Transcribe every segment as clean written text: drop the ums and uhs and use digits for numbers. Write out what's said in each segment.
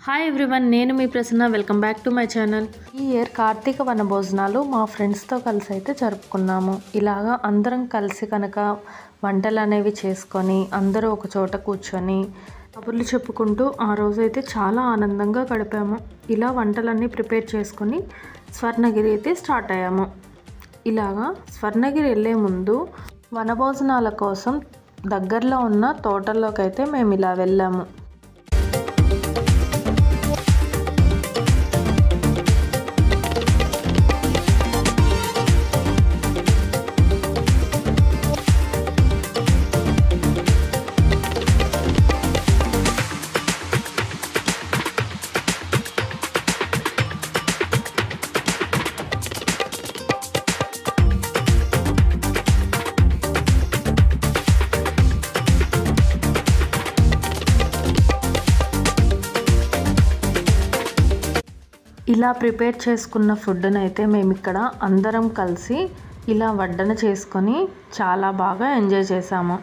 Hi everyone, నేను మీ Prasanna. Welcome back to my channel. ఈ ఇయర్ కార్తీక వన భోజనాలు మా ఫ్రెండ్స్తో కలిసి అయితే జరుపుకున్నాము. ఇలాగా అందరం కలిసి కనుక వంటలు అనేవి చేసుకొని అందరూ ఒక చోట కూర్చొని కబుర్లు చెప్పుకుంటూ ఆ రోజైతే చాలా ఆనందంగా గడిపాము. ఇలా వంటలన్నీ ప్రిపేర్ చేసుకొని స్వర్ణగిరి అయితే స్టార్ట్ అయ్యాము. ఇలాగా స్వర్ణగిరి వెళ్ళే ముందు వనభోజనాల కోసం దగ్గరలో ఉన్న తోటల్లోకి అయితే మేము ఇలా వెళ్ళాము. ఇలా ప్రిపేర్ చేసుకున్న ఫుడ్ని అయితే మేము ఇక్కడ అందరం కలిసి ఇలా వడ్డన చేసుకొని చాలా బాగా ఎంజాయ్ చేసాము.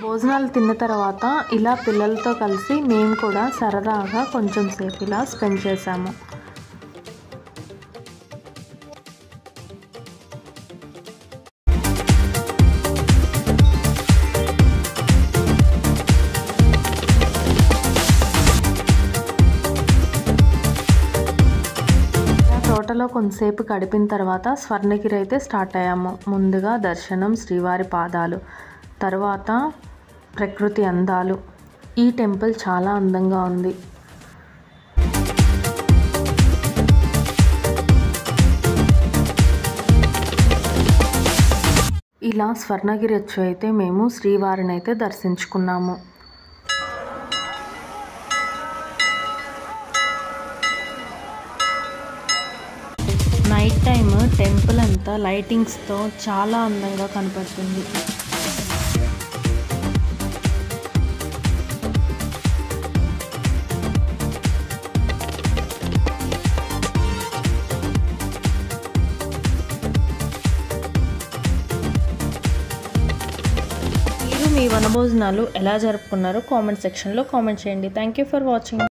భోజనాలు తిన్న తర్వాత ఇలా పిల్లలతో కలిసి మేము కూడా సరదాగా కొంచెం సేపు ఇలా స్పెండ్ చేసాము. తోటలో కొంతసేపు గడిపిన తర్వాత స్వర్ణగిరి అయితే స్టార్ట్ అయ్యాము. ముందుగా దర్శనం, శ్రీవారి పాదాలు, తర్వాత ప్రకృతి అందాలు. ఈ టెంపుల్ చాలా అందంగా ఉంది. ఇలా స్వర్ణగిరి వచ్చి అయితే మేము శ్రీవారిని అయితే దర్శించుకున్నాము. నైట్ టైమ్ టెంపుల్ అంతా లైటింగ్స్తో చాలా అందంగా కనపడుతుంది. మీరు మీ వనభోజనాలు ఎలా జరుపుకున్నారో కామెంట్ సెక్షన్లో కామెంట్ చేయండి. Thank you for watching.